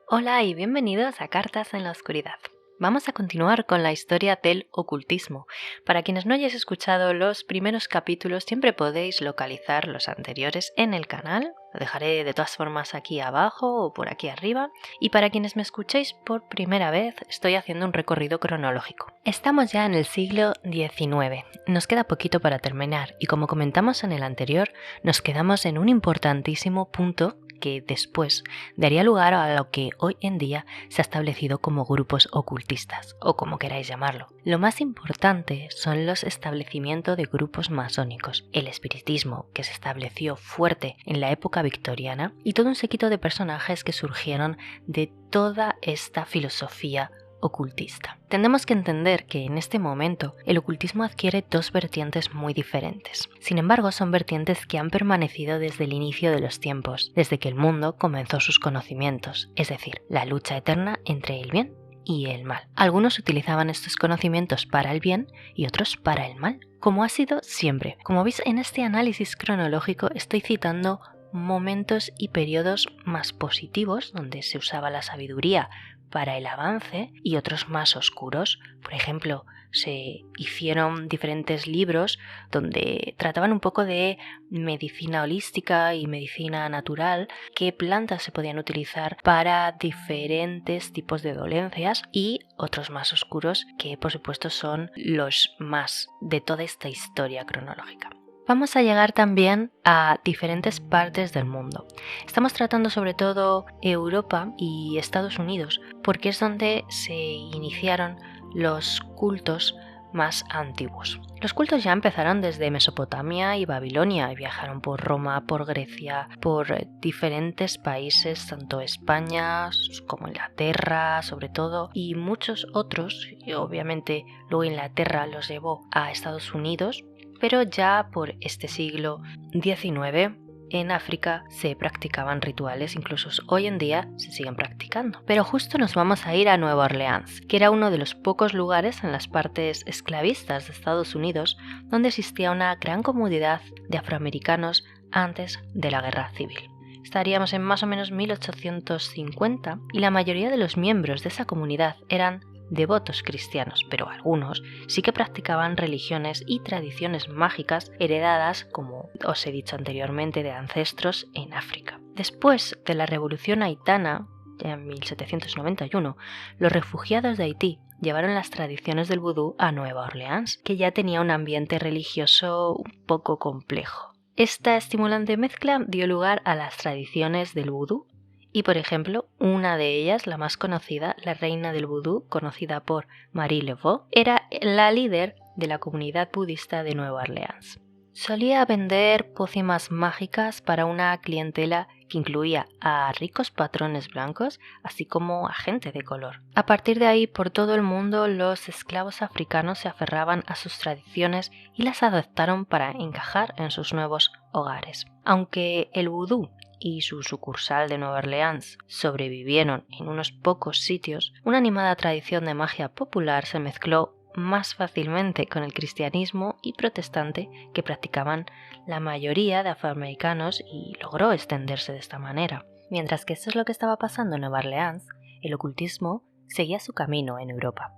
Hola y bienvenidos a Cartas en la Oscuridad. Vamos a continuar con la historia del ocultismo. Para quienes no hayáis escuchado los primeros capítulos, siempre podéis localizar los anteriores en el canal. Lo dejaré de todas formas aquí abajo o por aquí arriba. Y para quienes me escuchéis por primera vez, estoy haciendo un recorrido cronológico. Estamos ya en el siglo XIX. Nos queda poquito para terminar y como comentamos en el anterior, nos quedamos en un importantísimo punto que después daría lugar a lo que hoy en día se ha establecido como grupos ocultistas, o como queráis llamarlo. Lo más importante son los establecimientos de grupos masónicos, el espiritismo, que se estableció fuerte en la época victoriana, y todo un séquito de personajes que surgieron de toda esta filosofía ocultista. Tenemos que entender que en este momento el ocultismo adquiere dos vertientes muy diferentes. Sin embargo, son vertientes que han permanecido desde el inicio de los tiempos, desde que el mundo comenzó sus conocimientos, es decir, la lucha eterna entre el bien y el mal. Algunos utilizaban estos conocimientos para el bien y otros para el mal, como ha sido siempre. Como veis en este análisis cronológico estoy citando momentos y periodos más positivos, donde se usaba la sabiduría para el avance, y otros más oscuros. Por ejemplo, se hicieron diferentes libros donde trataban un poco de medicina holística y medicina natural, qué plantas se podían utilizar para diferentes tipos de dolencias, y otros más oscuros que por supuesto son los más de toda esta historia cronológica. Vamos a llegar también a diferentes partes del mundo. Estamos tratando sobre todo Europa y Estados Unidos, porque es donde se iniciaron los cultos más antiguos. Los cultos ya empezaron desde Mesopotamia y Babilonia y viajaron por Roma, por Grecia, por diferentes países, tanto España como Inglaterra sobre todo, y muchos otros, y obviamente luego Inglaterra los llevó a Estados Unidos. Pero ya por este siglo XIX en África se practicaban rituales, incluso hoy en día se siguen practicando. Pero justo nos vamos a ir a Nueva Orleans, que era uno de los pocos lugares en las partes esclavistas de Estados Unidos donde existía una gran comunidad de afroamericanos antes de la Guerra Civil. Estaríamos en más o menos 1850 y la mayoría de los miembros de esa comunidad eran devotos cristianos, pero algunos sí que practicaban religiones y tradiciones mágicas heredadas, como os he dicho anteriormente, de ancestros en África. Después de la Revolución Haitiana, en 1791, los refugiados de Haití llevaron las tradiciones del vudú a Nueva Orleans, que ya tenía un ambiente religioso un poco complejo. Esta estimulante mezcla dio lugar a las tradiciones del vudú. Y por ejemplo, una de ellas, la más conocida, la reina del vudú, conocida por Marie Laveau, era la líder de la comunidad budista de Nueva Orleans. Solía vender pócimas mágicas para una clientela que incluía a ricos patrones blancos, así como a gente de color. A partir de ahí, por todo el mundo, los esclavos africanos se aferraban a sus tradiciones y las adoptaron para encajar en sus nuevos hogares. Aunque el vudú y su sucursal de Nueva Orleans sobrevivieron en unos pocos sitios, una animada tradición de magia popular se mezcló más fácilmente con el cristianismo y protestante que practicaban la mayoría de afroamericanos y logró extenderse de esta manera. Mientras que esto es lo que estaba pasando en Nueva Orleans, el ocultismo seguía su camino en Europa.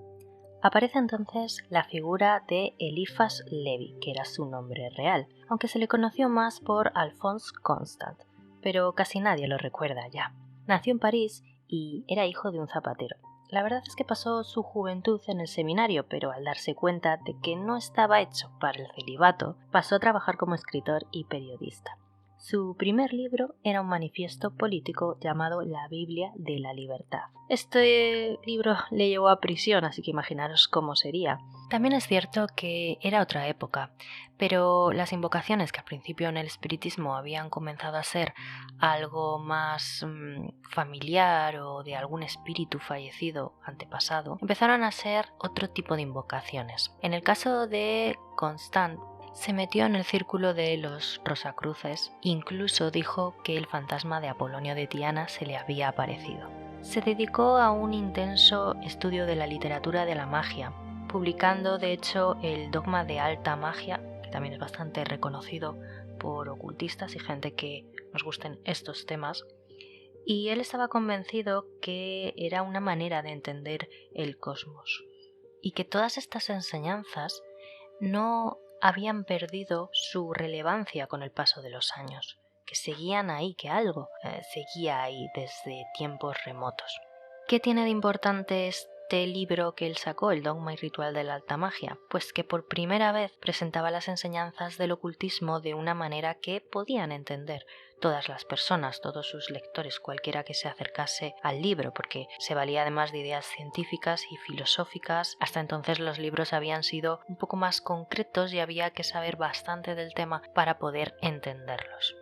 Aparece entonces la figura de Eliphas Levi, que era su nombre real, aunque se le conoció más por Alphonse Constant, pero casi nadie lo recuerda ya. Nació en París y era hijo de un zapatero. La verdad es que pasó su juventud en el seminario, pero al darse cuenta de que no estaba hecho para el celibato, pasó a trabajar como escritor y periodista. Su primer libro era un manifiesto político llamado La Biblia de la Libertad. Este libro le llevó a prisión, así que imaginaros cómo sería. También es cierto que era otra época, pero las invocaciones que al principio en el espiritismo habían comenzado a ser algo más familiar o de algún espíritu fallecido antepasado, empezaron a ser otro tipo de invocaciones. En el caso de Constant, se metió en el círculo de los Rosacruces, incluso dijo que el fantasma de Apolonio de Tiana se le había aparecido. Se dedicó a un intenso estudio de la literatura de la magia, publicando de hecho el Dogma de Alta Magia, que también es bastante reconocido por ocultistas y gente que nos gusten estos temas, y él estaba convencido que era una manera de entender el cosmos y que todas estas enseñanzas no habían perdido su relevancia con el paso de los años, que seguían ahí, que algo seguía ahí desde tiempos remotos. ¿Qué tiene de importante este libro que él sacó, El dogma y ritual de la alta magia? Pues que por primera vez presentaba las enseñanzas del ocultismo de una manera que podían entender todas las personas, todos sus lectores, cualquiera que se acercase al libro, porque se valía además de ideas científicas y filosóficas. Hasta entonces los libros habían sido un poco más concretos y había que saber bastante del tema para poder entenderlos.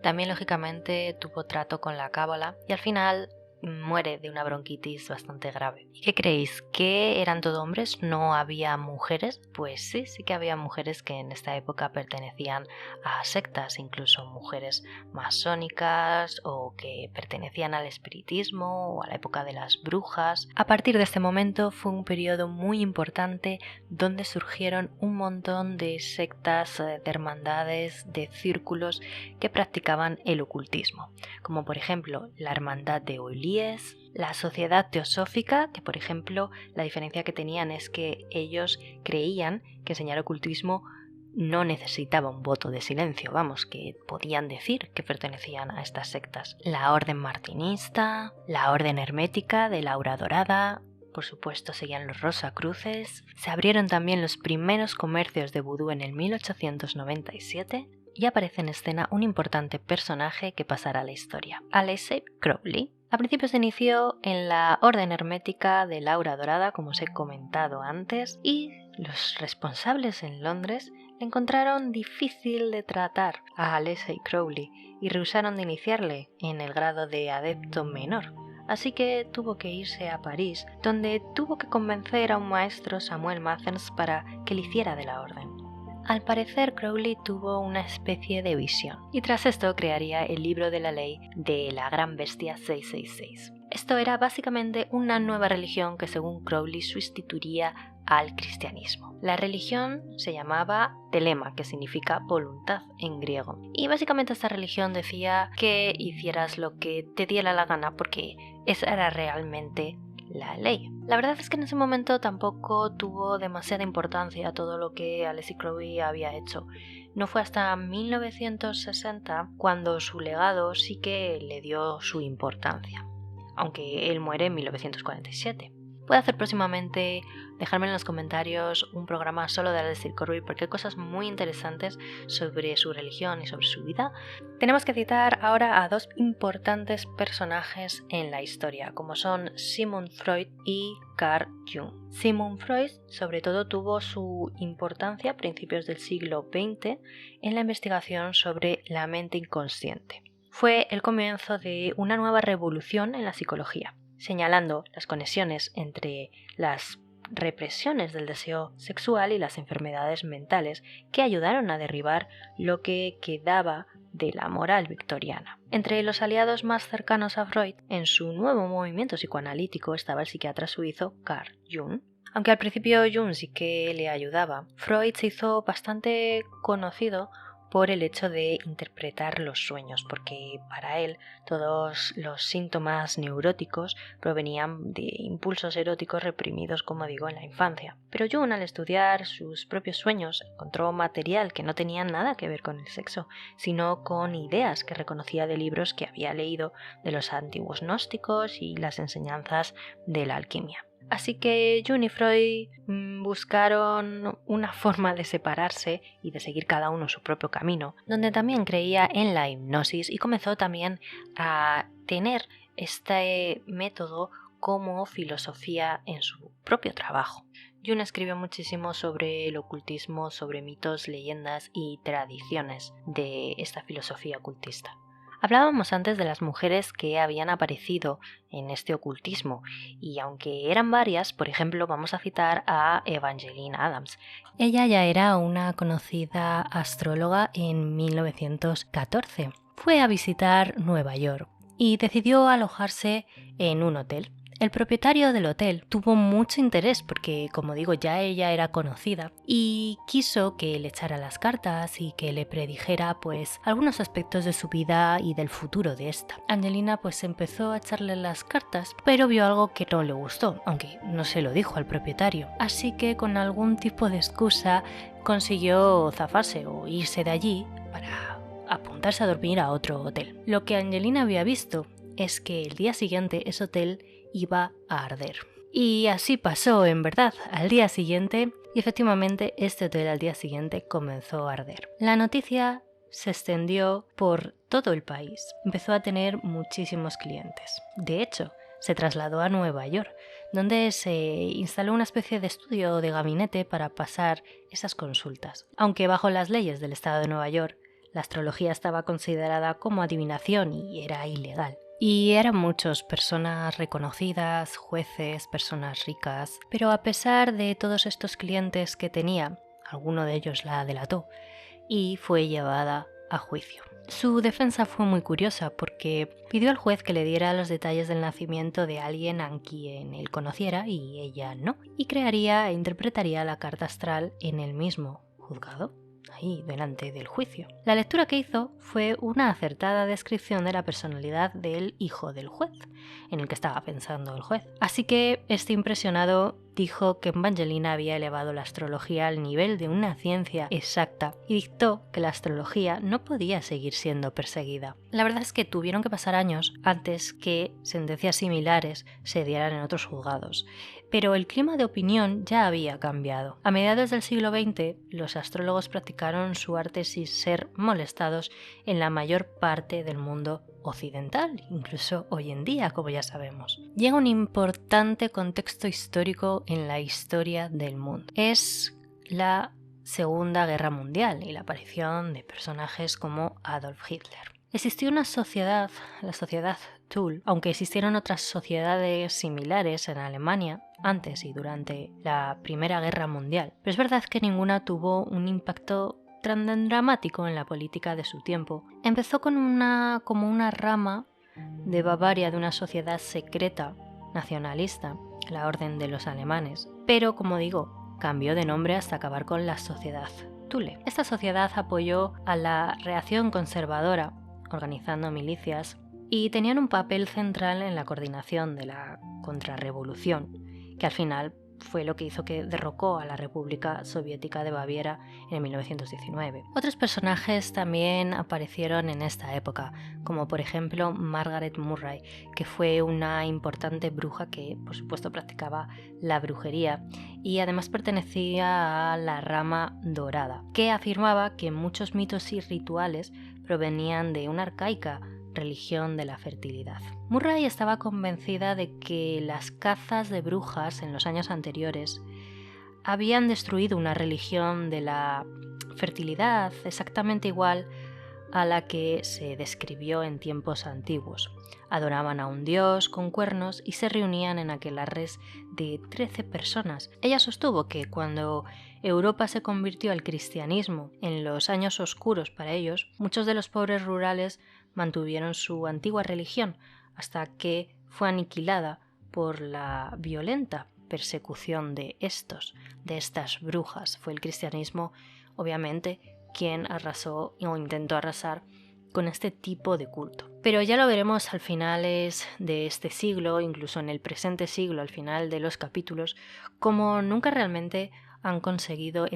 También lógicamente tuvo trato con la cábala y al final muere de una bronquitis bastante grave. ¿Y qué creéis? ¿Que eran todo hombres? ¿No había mujeres? Pues sí que había mujeres que en esta época pertenecían a sectas, incluso mujeres masónicas o que pertenecían al espiritismo o a la época de las brujas. A partir de este momento fue un periodo muy importante donde surgieron un montón de sectas, de hermandades, de círculos que practicaban el ocultismo, como por ejemplo la Hermandad de Oilíes, la Sociedad Teosófica, que por ejemplo la diferencia que tenían es que ellos creían que enseñar ocultismo no necesitaba un voto de silencio, que podían decir que pertenecían a estas sectas. La Orden Martinista, la Orden Hermética de la Aura Dorada, por supuesto seguían los Rosacruces, se abrieron también los primeros comercios de vudú en el 1897 y aparece en escena un importante personaje que pasará a la historia, Aleister Crowley. A principio se inició en la Orden Hermética de la Aura Dorada, como os he comentado antes, y los responsables en Londres le encontraron difícil de tratar a Aleister Crowley y rehusaron de iniciarle en el grado de adepto menor. Así que tuvo que irse a París, donde tuvo que convencer a un maestro, Samuel Mathens, para que le hiciera de la orden. Al parecer, Crowley tuvo una especie de visión, y tras esto crearía el libro de la ley de la Gran Bestia 666. Esto era básicamente una nueva religión que, según Crowley, sustituiría al cristianismo. La religión se llamaba telema, que significa voluntad en griego, y básicamente esta religión decía que hicieras lo que te diera la gana porque esa era realmente la ley. La verdad es que en ese momento tampoco tuvo demasiada importancia todo lo que Aleister Crowley había hecho. No fue hasta 1960 cuando su legado sí que le dio su importancia, aunque él muere en 1947. Puedo hacer próximamente, dejarme en los comentarios un programa solo de Aleister Crowley porque hay cosas muy interesantes sobre su religión y sobre su vida. Tenemos que citar ahora a dos importantes personajes en la historia, como son Sigmund Freud y Carl Jung. Sigmund Freud sobre todo tuvo su importancia a principios del siglo XX en la investigación sobre la mente inconsciente. Fue el comienzo de una nueva revolución en la psicología, señalando las conexiones entre las represiones del deseo sexual y las enfermedades mentales que ayudaron a derribar lo que quedaba de la moral victoriana. Entre los aliados más cercanos a Freud, en su nuevo movimiento psicoanalítico estaba el psiquiatra suizo Carl Jung. Aunque al principio Jung sí que le ayudaba, Freud se hizo bastante conocido por el hecho de interpretar los sueños, porque para él todos los síntomas neuróticos provenían de impulsos eróticos reprimidos, como digo, en la infancia. Pero Jung, al estudiar sus propios sueños, encontró material que no tenía nada que ver con el sexo, sino con ideas que reconocía de libros que había leído de los antiguos gnósticos y las enseñanzas de la alquimia. Así que Jung y Freud buscaron una forma de separarse y de seguir cada uno su propio camino, donde también creía en la hipnosis y comenzó también a tener este método como filosofía en su propio trabajo. Jung escribió muchísimo sobre el ocultismo, sobre mitos, leyendas y tradiciones de esta filosofía ocultista. Hablábamos antes de las mujeres que habían aparecido en este ocultismo y aunque eran varias, por ejemplo, vamos a citar a Evangeline Adams. Ella ya era una conocida astróloga en 1914. Fue a visitar Nueva York y decidió alojarse en un hotel. El propietario del hotel tuvo mucho interés porque, como digo, ya ella era conocida y quiso que le echara las cartas y que le predijera pues algunos aspectos de su vida y del futuro de esta. Angelina pues empezó a echarle las cartas, pero vio algo que no le gustó, aunque no se lo dijo al propietario. Así que con algún tipo de excusa consiguió zafarse o irse de allí para apuntarse a dormir a otro hotel. Lo que Angelina había visto es que el día siguiente ese hotel iba a arder. Y así pasó, en verdad, al día siguiente, y efectivamente este hotel al día siguiente comenzó a arder. La noticia se extendió por todo el país. Empezó a tener muchísimos clientes. De hecho, se trasladó a Nueva York, donde se instaló una especie de estudio o de gabinete para pasar esas consultas. Aunque bajo las leyes del estado de Nueva York, la astrología estaba considerada como adivinación y era ilegal. Y eran muchos, personas reconocidas, jueces, personas ricas. Pero a pesar de todos estos clientes que tenía, alguno de ellos la delató y fue llevada a juicio. Su defensa fue muy curiosa porque pidió al juez que le diera los detalles del nacimiento de alguien a quien él conociera y ella no, y crearía e interpretaría la carta astral en el mismo juzgado, ahí delante del juicio. La lectura que hizo fue una acertada descripción de la personalidad del hijo del juez, en el que estaba pensando el juez. Así que este impresionado dijo que Evangelina había elevado la astrología al nivel de una ciencia exacta y dictó que la astrología no podía seguir siendo perseguida. La verdad es que tuvieron que pasar años antes que sentencias similares se dieran en otros juzgados, pero el clima de opinión ya había cambiado. A mediados del siglo XX, los astrólogos practicaron su arte sin ser molestados en la mayor parte del mundo occidental, incluso hoy en día, como ya sabemos. Llega un importante contexto histórico en la historia del mundo. Es la Segunda Guerra Mundial y la aparición de personajes como Adolf Hitler. Existió una sociedad, la sociedad Thule, aunque existieron otras sociedades similares en Alemania antes y durante la Primera Guerra Mundial, pero es verdad que ninguna tuvo un impacto tan dramático en la política de su tiempo. Empezó como una rama de Bavaria de una sociedad secreta nacionalista, la Orden de los Alemanes, pero como digo, cambió de nombre hasta acabar con la sociedad Thule. Esta sociedad apoyó a la reacción conservadora, organizando milicias, y tenían un papel central en la coordinación de la contrarrevolución, que al final fue lo que hizo que derrocó a la República Soviética de Baviera en 1919. Otros personajes también aparecieron en esta época, como por ejemplo Margaret Murray, que fue una importante bruja que por supuesto practicaba la brujería y además pertenecía a la rama dorada, que afirmaba que muchos mitos y rituales provenían de una arcaica religión de la fertilidad. Murray estaba convencida de que las cazas de brujas en los años anteriores habían destruido una religión de la fertilidad exactamente igual a la que se describió en tiempos antiguos. Adoraban a un dios con cuernos y se reunían en aquelarres de 13 personas. Ella sostuvo que cuando Europa se convirtió al cristianismo en los años oscuros para ellos, muchos de los pobres rurales mantuvieron su antigua religión hasta que fue aniquilada por la violenta persecución de estas brujas. Fue el cristianismo, obviamente, quien arrasó o intentó arrasar con este tipo de culto. Pero ya lo veremos al finales de este siglo, incluso en el presente siglo, al final de los capítulos, como nunca realmente han conseguido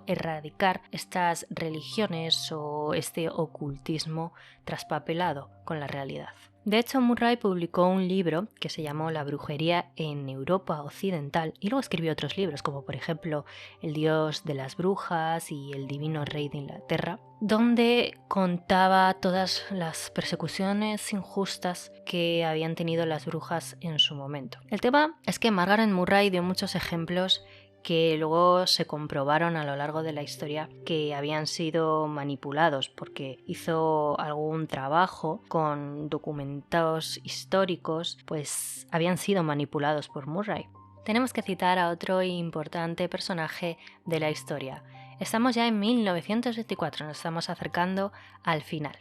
erradicar estas religiones o este ocultismo traspapelado con la realidad. De hecho, Murray publicó un libro que se llamó La brujería en Europa Occidental y luego escribió otros libros, como por ejemplo El dios de las brujas y El divino rey de Inglaterra, donde contaba todas las persecuciones injustas que habían tenido las brujas en su momento. El tema es que Margaret Murray dio muchos ejemplos que luego se comprobaron a lo largo de la historia que habían sido manipulados, porque hizo algún trabajo con documentos históricos, pues habían sido manipulados por Murray. Tenemos que citar a otro importante personaje de la historia. Estamos ya en 1924, nos estamos acercando al final.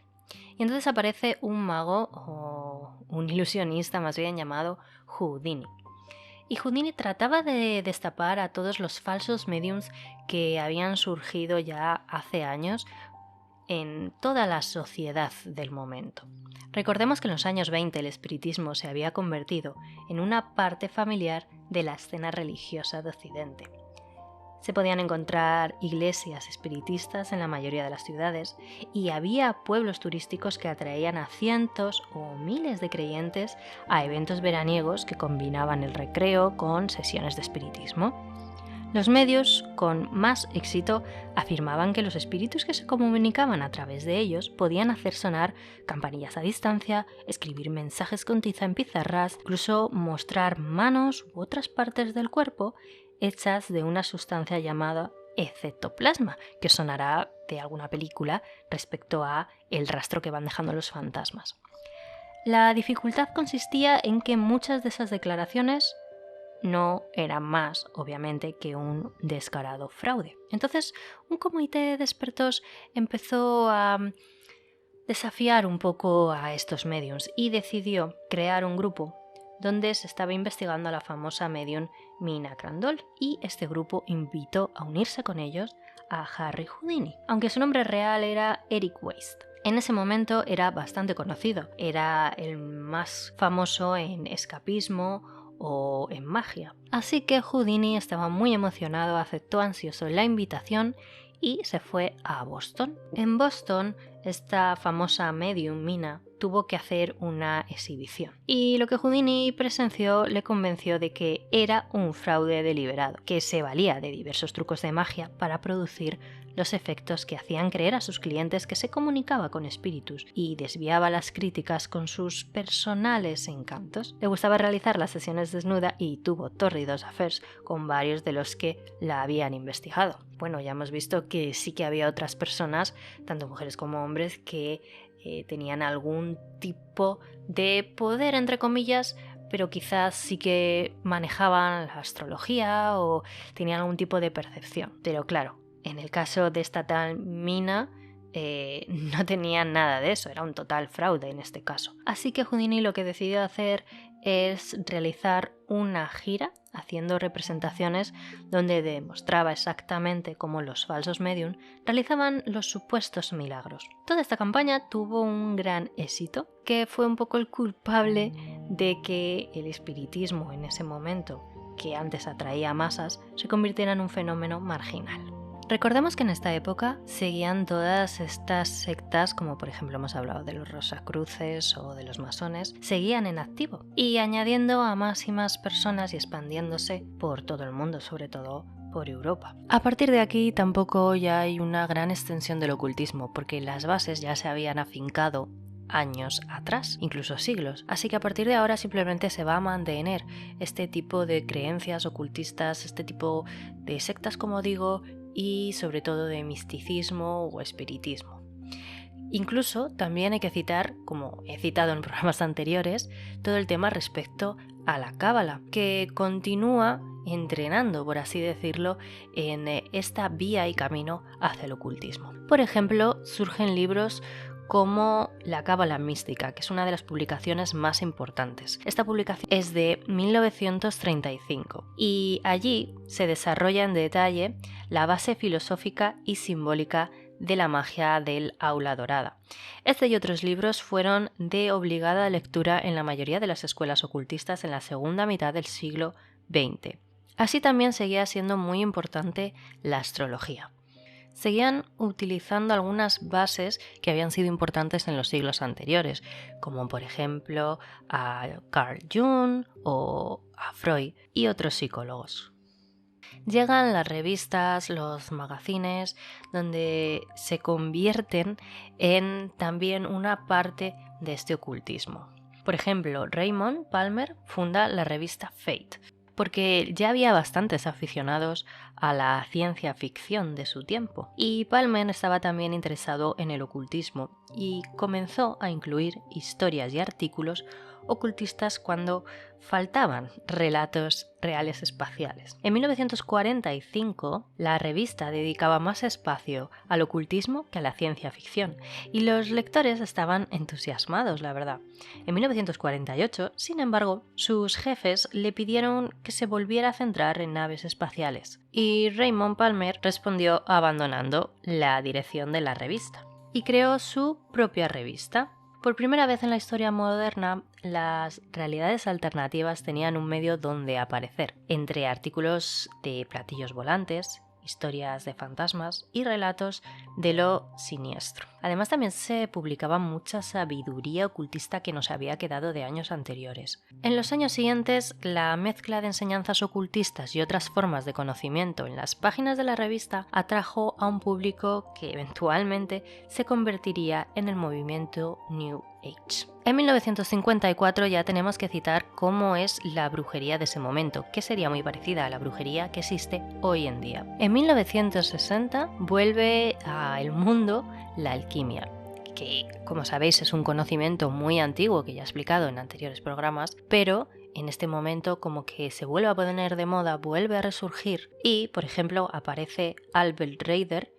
Y entonces aparece un mago o o un ilusionista más bien llamado Houdini. Y Houdini trataba de destapar a todos los falsos mediums que habían surgido ya hace años en toda la sociedad del momento. Recordemos que en los años 20 el espiritismo se había convertido en una parte familiar de la escena religiosa de Occidente. Se podían encontrar iglesias espiritistas en la mayoría de las ciudades y había pueblos turísticos que atraían a cientos o miles de creyentes a eventos veraniegos que combinaban el recreo con sesiones de espiritismo. Los medios con más éxito afirmaban que los espíritus que se comunicaban a través de ellos podían hacer sonar campanillas a distancia, escribir mensajes con tiza en pizarras, incluso mostrar manos u otras partes del cuerpo hechas de una sustancia llamada ectoplasma, que sonará de alguna película respecto a el rastro que van dejando los fantasmas. La dificultad consistía en que muchas de esas declaraciones no eran más, obviamente, que un descarado fraude. Entonces, un comité de expertos empezó a desafiar un poco a estos mediums y decidió crear un grupo donde se estaba investigando a la famosa medium Mina Crandall, y este grupo invitó a unirse con ellos a Harry Houdini, aunque su nombre real era Eric Weist. En ese momento era bastante conocido, era el más famoso en escapismo o en magia. Así que Houdini estaba muy emocionado, aceptó ansioso la invitación y se fue a Boston. En Boston, esta famosa medium Mina tuvo que hacer una exhibición. Y lo que Houdini presenció le convenció de que era un fraude deliberado, que se valía de diversos trucos de magia para producir los efectos que hacían creer a sus clientes que se comunicaba con espíritus y desviaba las críticas con sus personales encantos. Le gustaba realizar las sesiones desnuda y tuvo tórridos affairs con varios de los que la habían investigado. Bueno, ya hemos visto que sí que había otras personas, tanto mujeres como hombres, que tenían algún tipo de poder, entre comillas, pero quizás sí que manejaban la astrología o tenían algún tipo de percepción. Pero claro, en el caso de esta tal Mina, no tenía nada de eso, era un total fraude en este caso. Así que Houdini lo que decidió hacer es realizar una gira haciendo representaciones donde demostraba exactamente cómo los falsos medium realizaban los supuestos milagros. Toda esta campaña tuvo un gran éxito, que fue un poco el culpable de que el espiritismo en ese momento, que antes atraía masas, se convirtiera en un fenómeno marginal. Recordemos que en esta época seguían todas estas sectas, como por ejemplo hemos hablado de los Rosacruces o de los masones, seguían en activo y añadiendo a más y más personas y expandiéndose por todo el mundo, sobre todo por Europa. A partir de aquí tampoco ya hay una gran extensión del ocultismo, porque las bases ya se habían afincado años atrás, incluso siglos, así que a partir de ahora simplemente se va a mantener este tipo de creencias ocultistas, este tipo de sectas, como digo, y sobre todo de misticismo o espiritismo. Incluso también hay que citar, como he citado en programas anteriores, todo el tema respecto a la cábala, que continúa entrenando, por así decirlo, en esta vía y camino hacia el ocultismo. Por ejemplo, surgen libros como La Cábala Mística, que es una de las publicaciones más importantes. Esta publicación es de 1935 y allí se desarrolla en detalle la base filosófica y simbólica de la magia del aula dorada. Este y otros libros fueron de obligada lectura en la mayoría de las escuelas ocultistas en la segunda mitad del siglo XX. Así también seguía siendo muy importante la astrología. Seguían utilizando algunas bases que habían sido importantes en los siglos anteriores, como por ejemplo a Carl Jung o a Freud y otros psicólogos. Llegan las revistas, los magazines, donde se convierten en también una parte de este ocultismo. Por ejemplo, Raymond Palmer funda la revista Fate, porque ya había bastantes aficionados a la ciencia ficción de su tiempo. Y Palmer estaba también interesado en el ocultismo y comenzó a incluir historias y artículos ocultistas cuando faltaban relatos reales espaciales. En 1945, la revista dedicaba más espacio al ocultismo que a la ciencia ficción, y los lectores estaban entusiasmados, la verdad. En 1948, sin embargo, sus jefes le pidieron que se volviera a centrar en naves espaciales, y Raymond Palmer respondió abandonando la dirección de la revista, y creó su propia revista. Por primera vez en la historia moderna, las realidades alternativas tenían un medio donde aparecer, entre artículos de platillos volantes, historias de fantasmas y relatos de lo siniestro. Además, también se publicaba mucha sabiduría ocultista que nos había quedado de años anteriores. En los años siguientes, la mezcla de enseñanzas ocultistas y otras formas de conocimiento en las páginas de la revista atrajo a un público que eventualmente se convertiría en el movimiento New Age. En 1954 ya tenemos que citar cómo es la brujería de ese momento, que sería muy parecida a la brujería que existe hoy en día. En 1960 vuelve al mundo la alquimia, que, como sabéis, es un conocimiento muy antiguo que ya he explicado en anteriores programas, pero en este momento como que se vuelve a poner de moda, vuelve a resurgir y, por ejemplo, aparece Albert Reider,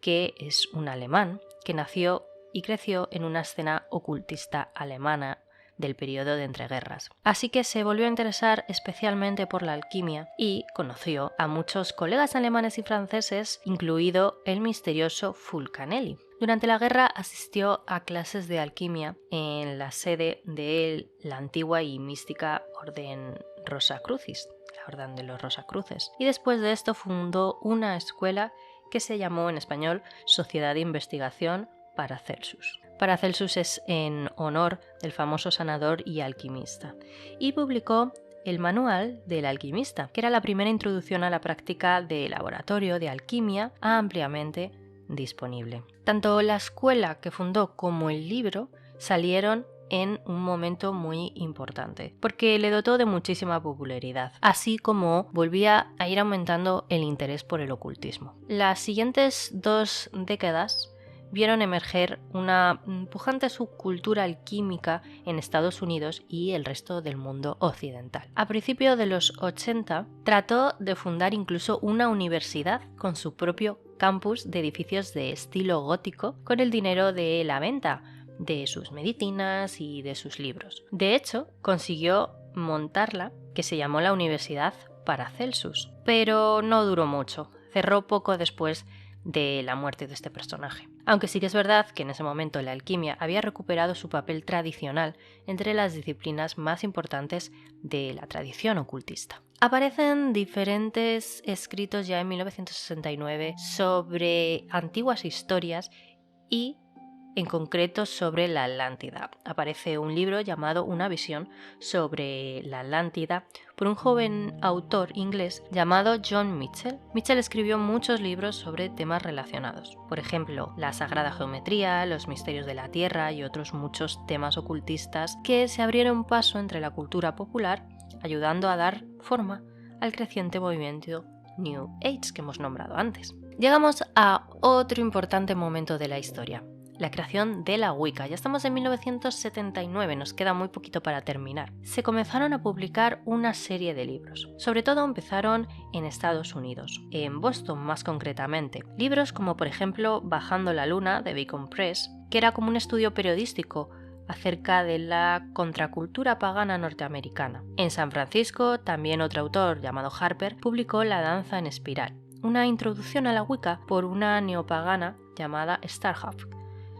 que es un alemán que nació y creció en una escena ocultista alemana del periodo de entreguerras. Así que se volvió a interesar especialmente por la alquimia y conoció a muchos colegas alemanes y franceses, incluido el misterioso Fulcanelli. Durante la guerra asistió a clases de alquimia en la sede de la antigua y mística Orden Rosacrucis, la Orden de los Rosacruces, y después de esto fundó una escuela que se llamó en español Sociedad de Investigación Paracelsus. Paracelsus es en honor del famoso sanador y alquimista, y publicó el Manual del Alquimista, que era la primera introducción a la práctica de laboratorio de alquimia ampliamente disponible. Tanto la escuela que fundó como el libro salieron en un momento muy importante, porque le dotó de muchísima popularidad, así como volvía a ir aumentando el interés por el ocultismo. Las siguientes 2 décadas vieron emerger una pujante subcultura alquímica en Estados Unidos y el resto del mundo occidental. A principios de los 80 trató de fundar incluso una universidad con su propio campus de edificios de estilo gótico con el dinero de la venta de sus medicinas y de sus libros. De hecho, consiguió montarla, que se llamó la Universidad Paracelsus, pero no duró mucho, cerró poco después de la muerte de este personaje. Aunque sí que es verdad que en ese momento la alquimia había recuperado su papel tradicional entre las disciplinas más importantes de la tradición ocultista. Aparecen diferentes escritos ya en 1969 sobre antiguas historias y en concreto sobre la Atlántida. Aparece un libro llamado Una visión sobre la Atlántida por un joven autor inglés llamado John Mitchell. Mitchell escribió muchos libros sobre temas relacionados, por ejemplo, la Sagrada Geometría, los misterios de la Tierra y otros muchos temas ocultistas que se abrieron paso entre la cultura popular, ayudando a dar forma al creciente movimiento New Age que hemos nombrado antes. Llegamos a otro importante momento de la historia: la creación de la Wicca. Ya estamos en 1979, nos queda muy poquito para terminar. Se comenzaron a publicar una serie de libros. Sobre todo empezaron en Estados Unidos, en Boston más concretamente. Libros como por ejemplo Bajando la Luna de Beacon Press, que era como un estudio periodístico acerca de la contracultura pagana norteamericana. En San Francisco, también otro autor llamado Harper publicó La danza en espiral, una introducción a la Wicca por una neopagana llamada Starhawk.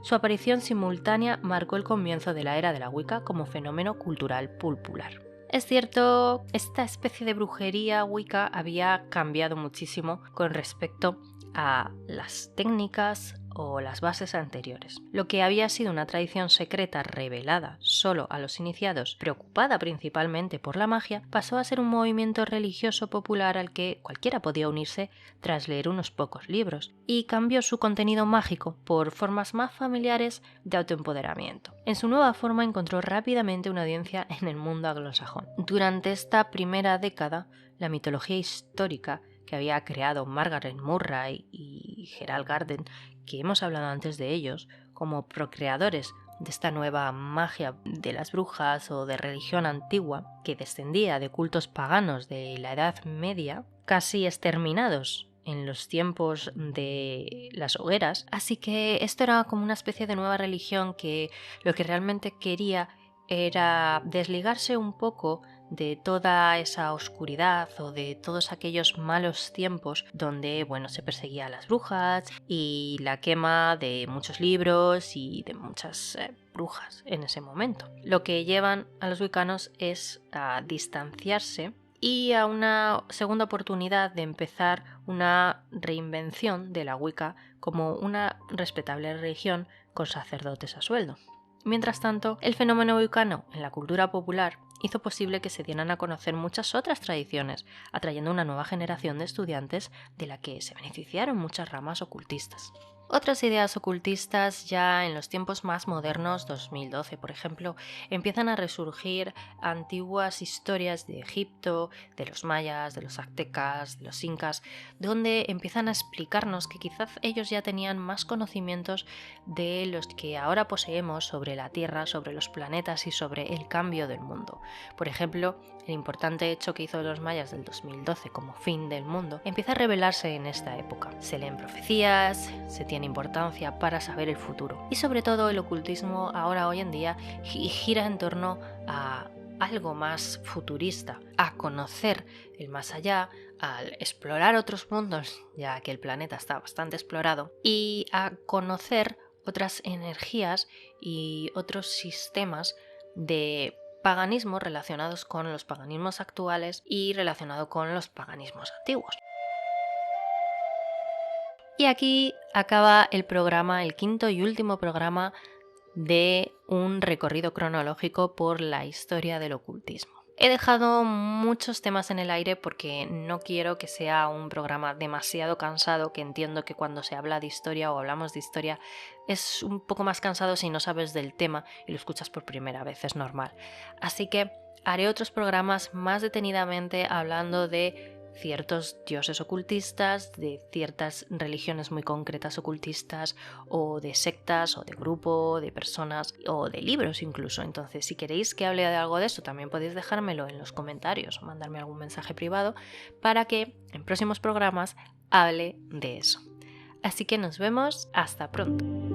Su aparición simultánea marcó el comienzo de la era de la Wicca como fenómeno cultural popular. Es cierto, esta especie de brujería Wicca había cambiado muchísimo con respecto a las técnicas o las bases anteriores. Lo que había sido una tradición secreta revelada solo a los iniciados, preocupada principalmente por la magia, pasó a ser un movimiento religioso popular al que cualquiera podía unirse tras leer unos pocos libros, y cambió su contenido mágico por formas más familiares de autoempoderamiento. En su nueva forma encontró rápidamente una audiencia en el mundo anglosajón. Durante esta primera década, la mitología histórica que había creado Margaret Murray y Gerald Garden, que hemos hablado antes de ellos, como procreadores de esta nueva magia de las brujas o de religión antigua que descendía de cultos paganos de la Edad Media, casi exterminados en los tiempos de las hogueras. Así que esto era como una especie de nueva religión que lo que realmente quería era desligarse un poco de toda esa oscuridad o de todos aquellos malos tiempos donde, bueno, se perseguía a las brujas y la quema de muchos libros y de muchas brujas en ese momento. Lo que llevan a los wiccanos es a distanciarse y a una segunda oportunidad de empezar una reinvención de la Wicca como una respetable religión con sacerdotes a sueldo. Mientras tanto, el fenómeno wiccano en la cultura popular hizo posible que se dieran a conocer muchas otras tradiciones, atrayendo una nueva generación de estudiantes de la que se beneficiaron muchas ramas ocultistas. Otras ideas ocultistas ya en los tiempos más modernos, 2012 por ejemplo, empiezan a resurgir antiguas historias de Egipto, de los mayas, de los aztecas, de los incas, donde empiezan a explicarnos que quizás ellos ya tenían más conocimientos de los que ahora poseemos sobre la Tierra, sobre los planetas y sobre el cambio del mundo. Por ejemplo, el importante hecho que hizo los mayas del 2012 como fin del mundo empieza a revelarse en esta época. Se leen profecías, se tiene importancia para saber el futuro. Y sobre todo el ocultismo ahora hoy en día gira en torno a algo más futurista, a conocer el más allá, a explorar otros mundos, ya que el planeta está bastante explorado, y a conocer otras energías y otros sistemas de paganismo relacionados con los paganismos actuales y relacionado con los paganismos antiguos. Y aquí acaba el programa, el quinto y último programa de un recorrido cronológico por la historia del ocultismo. He dejado muchos temas en el aire porque no quiero que sea un programa demasiado cansado, que entiendo que cuando se habla de historia o hablamos de historia es un poco más cansado si no sabes del tema y lo escuchas por primera vez, es normal. Así que haré otros programas más detenidamente hablando de ciertos dioses ocultistas, de ciertas religiones muy concretas ocultistas, o de sectas, o de grupo, de personas, o de libros incluso. Entonces, si queréis que hable de algo de esto, también podéis dejármelo en los comentarios o mandarme algún mensaje privado para que en próximos programas hable de eso. Así que nos vemos, hasta pronto.